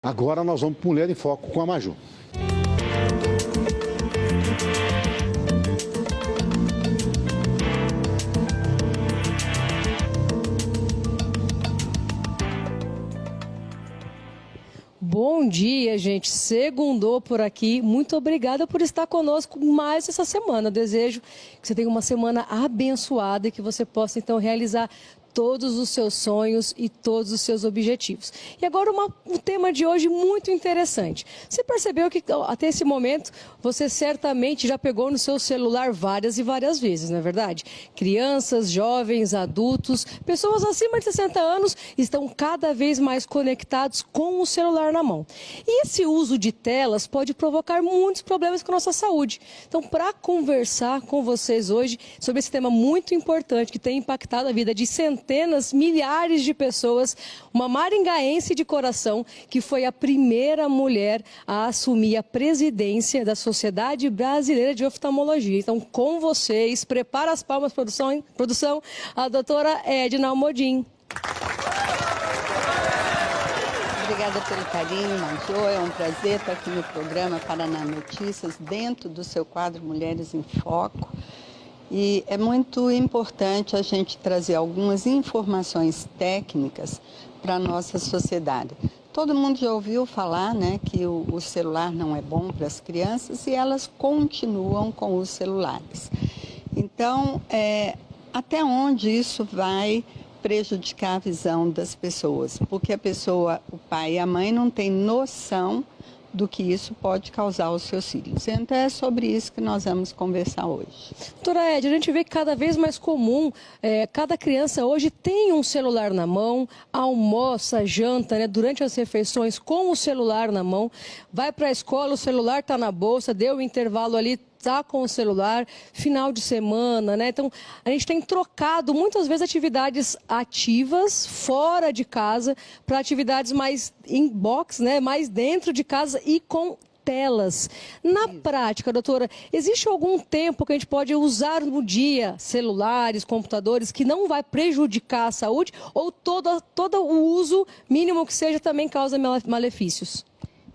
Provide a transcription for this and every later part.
Agora nós vamos para Mulher em Foco com a Maju. Bom dia, gente. Segundou por aqui. Muito obrigada por estar conosco mais essa semana. Eu desejo que você tenha uma semana abençoada e que você possa, então, realizar todos os seus sonhos e todos os seus objetivos. E agora um tema de hoje muito interessante. Você percebeu que até esse momento você certamente já pegou no seu celular várias e várias vezes, não é verdade? Crianças, jovens, adultos, pessoas acima de 60 anos estão cada vez mais conectados com o celular na mão. E esse uso de telas pode provocar muitos problemas com a nossa saúde. Então, para conversar com vocês hoje sobre esse tema muito importante que tem impactado a vida de centenas, milhares de pessoas, uma maringaense de coração que foi a primeira mulher a assumir a presidência da Sociedade Brasileira de Oftalmologia. Então, com vocês, prepara as palmas, produção, a doutora Edna Almodin. Obrigada pelo carinho, Maju. É um prazer estar aqui no programa Paraná Notícias, dentro do seu quadro Mulheres em Foco. E é muito importante a gente trazer algumas informações técnicas para a nossa sociedade. Todo mundo já ouviu falar, né, que o celular não é bom para as crianças e elas continuam com os celulares. Então, até onde isso vai prejudicar a visão das pessoas? Porque o pai e a mãe não têm noção do que isso pode causar aos seus filhos. Então é sobre isso que nós vamos conversar hoje. Doutora Ed, a gente vê que cada vez mais comum, cada criança hoje tem um celular na mão, almoça, janta, né, durante as refeições com o celular na mão, vai para a escola, o celular está na bolsa, deu o intervalo ali, está com o celular, final de semana, né? Então, a gente tem trocado muitas vezes atividades ativas fora de casa para atividades mais inbox, né? Mais dentro de casa e com telas. Na prática, doutora, existe algum tempo que a gente pode usar no dia celulares, computadores, que não vai prejudicar a saúde ou todo o uso mínimo que seja também causa malefícios?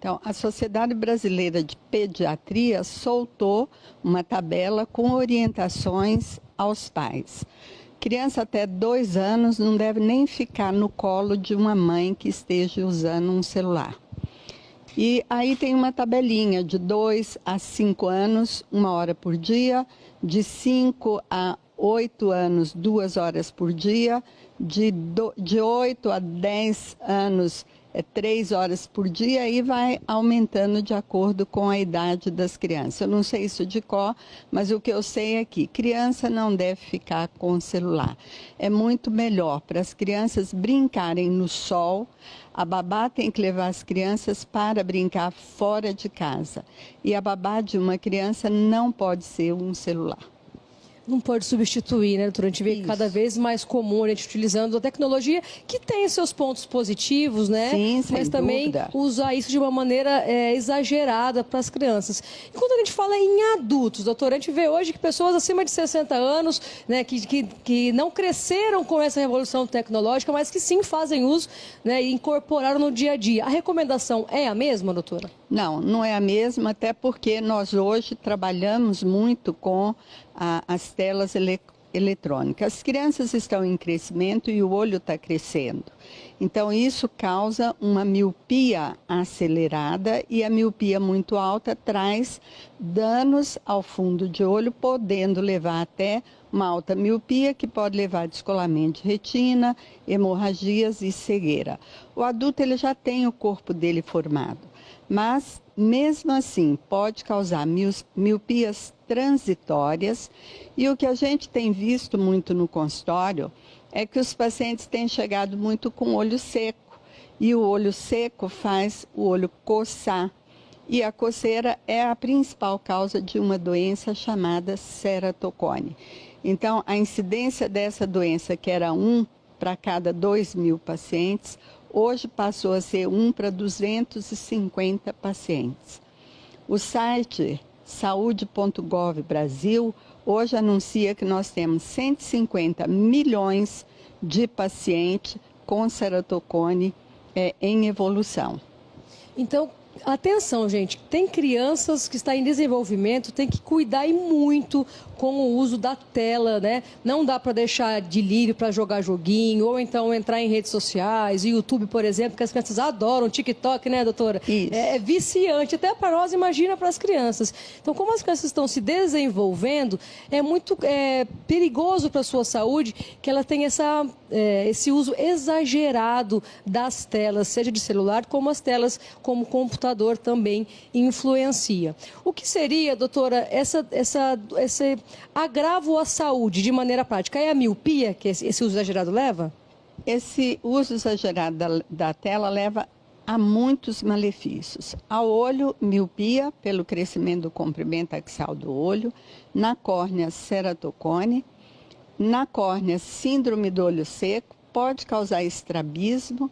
Então, a Sociedade Brasileira de Pediatria soltou uma tabela com orientações aos pais. Criança até 2 anos não deve nem ficar no colo de uma mãe que esteja usando um celular. E aí tem uma tabelinha de 2 a 5 anos, 1 hora por dia, de 5 a 8 anos, 2 horas por dia, de 8 a 10 anos, 3 horas por dia, e vai aumentando de acordo com a idade das crianças. Eu não sei isso de cor, mas o que eu sei é que criança não deve ficar com o celular. É muito melhor para as crianças brincarem no sol. A babá tem que levar as crianças para brincar fora de casa. E a babá de uma criança não pode ser um celular. Não pode substituir, né, doutora? A gente vê cada vez mais comum a gente utilizando a tecnologia, que tem seus pontos positivos, né? Sim, sem mas também dúvida. Usar isso de uma maneira exagerada para as crianças. E quando a gente fala em adultos, doutora, a gente vê hoje que pessoas acima de 60 anos, né, que não cresceram com essa revolução tecnológica, mas que sim fazem uso, né, e incorporaram no dia a dia. A recomendação é a mesma, doutora? Não, não é a mesma, até porque nós hoje trabalhamos muito com as telas eletrônicas. As crianças estão em crescimento e o olho está crescendo. Então, isso causa uma miopia acelerada, e a miopia muito alta traz danos ao fundo de olho, podendo levar até uma alta miopia, que pode levar a descolamento de retina, hemorragias e cegueira. O adulto ele já tem o corpo dele formado, mas mesmo assim pode causar miopias transitórias, e o que a gente tem visto muito no consultório é que os pacientes têm chegado muito com o olho seco, e o olho seco faz o olho coçar, e a coceira é a principal causa de uma doença chamada ceratocone. Então, a incidência dessa doença, que era 1 para cada 2.000 pacientes, hoje passou a ser 1 para 250 pacientes. O site saúde.gov Brasil hoje anuncia que nós temos 150 milhões de pacientes com ceratocone em evolução. Então, atenção, gente, tem crianças que estão em desenvolvimento, tem que cuidar e muito com o uso da tela, né? Não dá para deixar de lírio para jogar joguinho, ou então entrar em redes sociais, YouTube, por exemplo, que as crianças adoram, TikTok, né, doutora? Isso. É viciante, até para nós, imagina para as crianças. Então, como as crianças estão se desenvolvendo, é muito perigoso para a sua saúde que ela tenha esse uso exagerado das telas, seja de celular, como as telas, como computador também influencia. O que seria, doutora, esse agravo à saúde de maneira prática? É a miopia que esse uso exagerado leva? Esse uso exagerado da tela leva a muitos malefícios. Ao olho, miopia, pelo crescimento do comprimento axial do olho, na córnea, ceratocone, na córnea, síndrome do olho seco, pode causar estrabismo,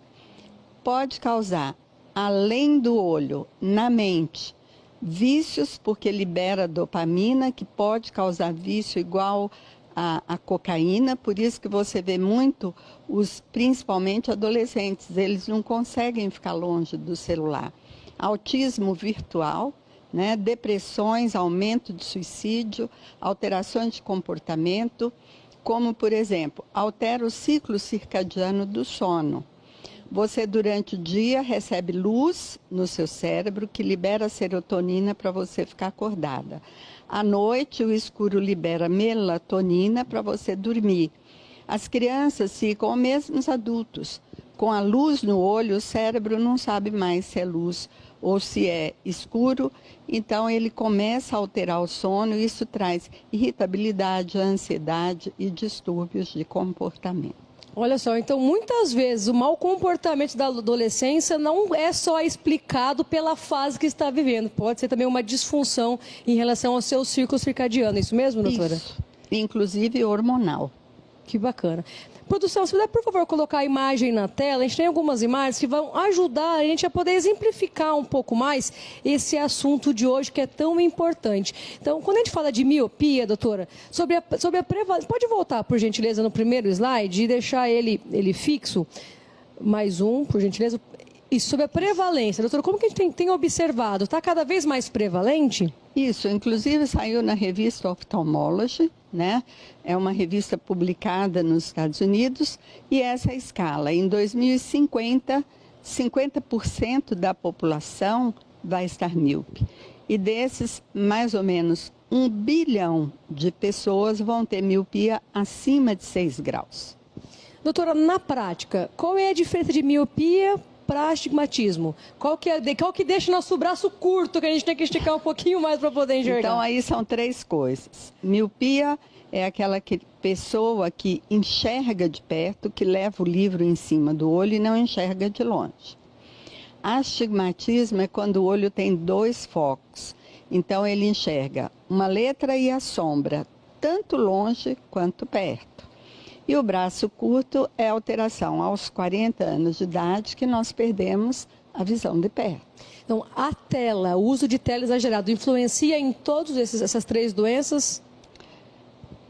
pode causar, além do olho, na mente, vícios, porque libera dopamina, que pode causar vício igual a cocaína, por isso que você vê muito, principalmente adolescentes, eles não conseguem ficar longe do celular. Autismo virtual, né? Depressões, aumento de suicídio, alterações de comportamento, como, por exemplo, altera o ciclo circadiano do sono. Você, durante o dia, recebe luz no seu cérebro que libera serotonina para você ficar acordada. À noite, o escuro libera melatonina para você dormir. As crianças ficam, ou mesmo os adultos, com a luz no olho, o cérebro não sabe mais se é luz ou se é escuro, então ele começa a alterar o sono e isso traz irritabilidade, ansiedade e distúrbios de comportamento. Olha só, então muitas vezes o mau comportamento da adolescência não é só explicado pela fase que está vivendo. Pode ser também uma disfunção em relação ao seu ciclo circadiano. É isso mesmo, doutora? Isso, inclusive hormonal. Que bacana. Produção, se puder, por favor, colocar a imagem na tela. A gente tem algumas imagens que vão ajudar a gente a poder exemplificar um pouco mais esse assunto de hoje que é tão importante. Então, quando a gente fala de miopia, doutora, sobre a prevalência... Pode voltar, por gentileza, no primeiro slide e deixar ele fixo? Mais um, por gentileza. E sobre a prevalência, doutora, como que a gente tem observado? Está cada vez mais prevalente? Isso, inclusive saiu na revista Ophthalmology, né? É uma revista publicada nos Estados Unidos e essa é a escala. Em 2050, 50% da população vai estar míope. E desses, mais ou menos 1 bilhão de pessoas vão ter miopia acima de 6 graus. Doutora, na prática, qual é a diferença de miopia para astigmatismo? Qual que deixa nosso braço curto, que a gente tem que esticar um pouquinho mais para poder enxergar? Então, aí são 3 coisas. Miopia é aquela pessoa que enxerga de perto, que leva o livro em cima do olho e não enxerga de longe. Astigmatismo é quando o olho tem 2 focos. Então, ele enxerga uma letra e a sombra, tanto longe quanto perto. E o braço curto é a alteração aos 40 anos de idade que nós perdemos a visão de perto. Então, a tela, o uso de tela exagerado, influencia em todas essas 3 doenças?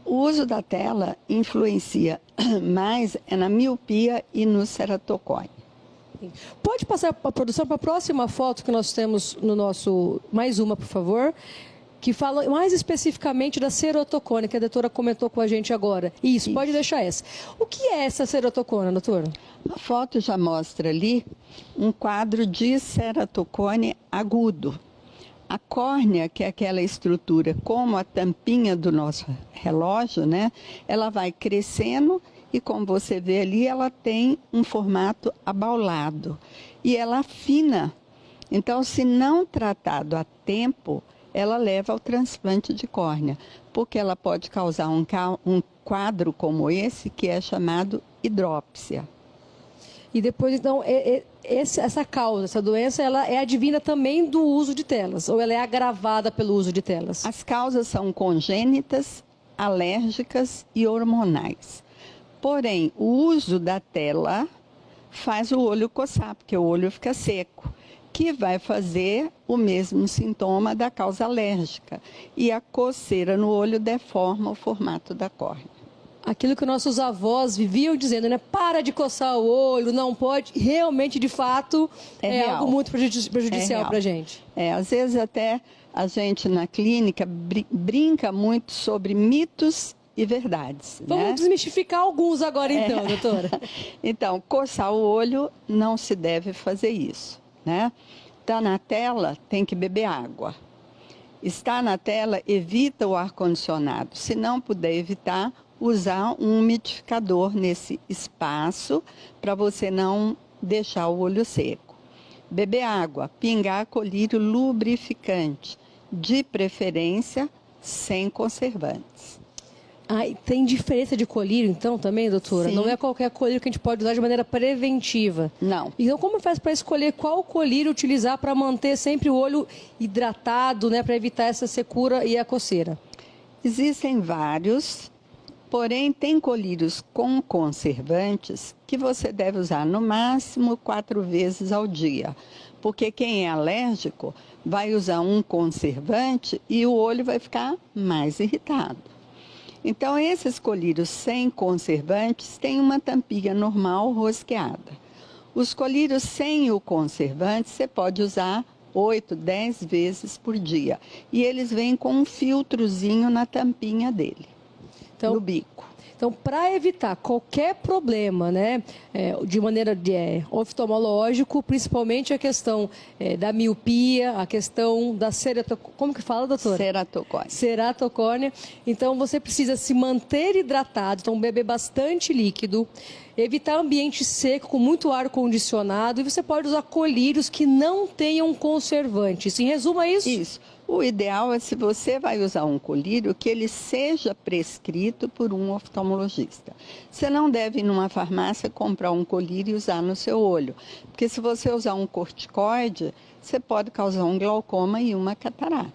O uso da tela influencia mais na miopia e no ceratocone. Pode passar a produção para a próxima foto que nós temos no nosso... Mais uma, por favor. Que fala mais especificamente da ceratocone, que a doutora comentou com a gente agora. Isso, pode deixar essa. O que é essa ceratocone, doutora? A foto já mostra ali um quadro de ceratocone agudo. A córnea, que é aquela estrutura como a tampinha do nosso relógio, né? Ela vai crescendo e, como você vê ali, ela tem um formato abaulado. E ela afina. Então, se não tratado a tempo, ela leva ao transplante de córnea, porque ela pode causar um quadro como esse, que é chamado hidrópsia. E depois, então, essa causa, essa doença, ela é advinda também do uso de telas, ou ela é agravada pelo uso de telas? As causas são congênitas, alérgicas e hormonais. Porém, o uso da tela faz o olho coçar, porque o olho fica seco, que vai fazer o mesmo sintoma da causa alérgica. E a coceira no olho deforma o formato da córnea. aquilo que nossos avós viviam dizendo, né? Para de coçar o olho, não pode. Realmente, de fato, é algo muito prejudicial para a gente. Às vezes até a gente na clínica brinca muito sobre mitos e verdades. Vamos desmistificar alguns agora então, doutora. Então, coçar o olho não se deve fazer isso, né? Está na tela, tem que beber água. Está na tela, evita o ar-condicionado. Se não puder evitar, usar um umidificador nesse espaço para você não deixar o olho seco. Beber água, pingar colírio lubrificante, de preferência sem conservantes. Tem diferença de colírio, então, também, doutora? Sim. Não é qualquer colírio que a gente pode usar de maneira preventiva. Não. Então, como faz para escolher qual colírio utilizar para manter sempre o olho hidratado, né, para evitar essa secura e a coceira? Existem vários, porém, tem colírios com conservantes que você deve usar no máximo 4 vezes ao dia. Porque quem é alérgico vai usar um conservante e o olho vai ficar mais irritado. Então, esses colírios sem conservantes têm uma tampinha normal rosqueada. Os colírios sem o conservante, você pode usar 8, 10 vezes por dia. E eles vêm com um filtrozinho na tampinha dele, no bico. Então, para evitar qualquer problema, né, de maneira oftalmológico, principalmente a questão da miopia, a questão da como que fala, doutora? Ceratocórnea. Ceratocórnea. Então, você precisa se manter hidratado, então beber bastante líquido, evitar ambiente seco com muito ar condicionado e você pode usar colírios que não tenham conservantes. Em resumo, é isso? Isso. O ideal é, se você vai usar um colírio, que ele seja prescrito por um oftalmologista. Você não deve ir numa farmácia comprar um colírio e usar no seu olho. Porque se você usar um corticoide, você pode causar um glaucoma e uma catarata.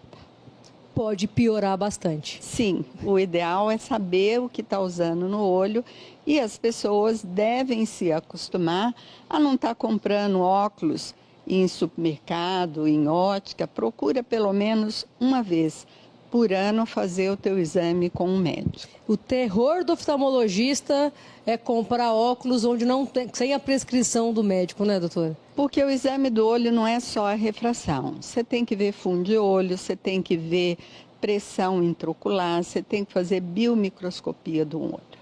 Pode piorar bastante. Sim, o ideal é saber o que está usando no olho e as pessoas devem se acostumar a não estar comprando óculos em supermercado, em ótica. Procura pelo menos uma vez por ano fazer o teu exame com um médico. O terror do oftalmologista é comprar óculos onde não tem, sem a prescrição do médico, né, doutora? Porque o exame do olho não é só a refração. Você tem que ver fundo de olho, você tem que ver pressão intraocular, você tem que fazer biomicroscopia do olho.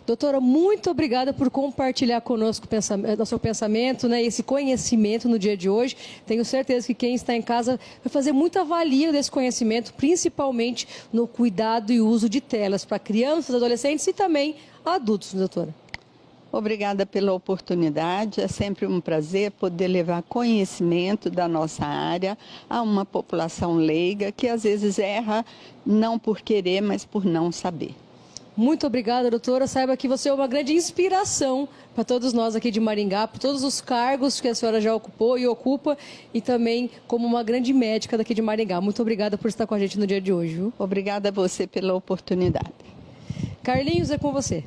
Doutora, muito obrigada por compartilhar conosco o seu pensamento, né, esse conhecimento no dia de hoje. Tenho certeza que quem está em casa vai fazer muita valia desse conhecimento, principalmente no cuidado e uso de telas para crianças, adolescentes e também adultos, doutora. Obrigada pela oportunidade. É sempre um prazer poder levar conhecimento da nossa área a uma população leiga que às vezes erra não por querer, mas por não saber. Muito obrigada, doutora. Saiba que você é uma grande inspiração para todos nós aqui de Maringá, por todos os cargos que a senhora já ocupou e ocupa, e também como uma grande médica daqui de Maringá. Muito obrigada por estar com a gente no dia de hoje, viu? Obrigada a você pela oportunidade. Carlinhos, é com você.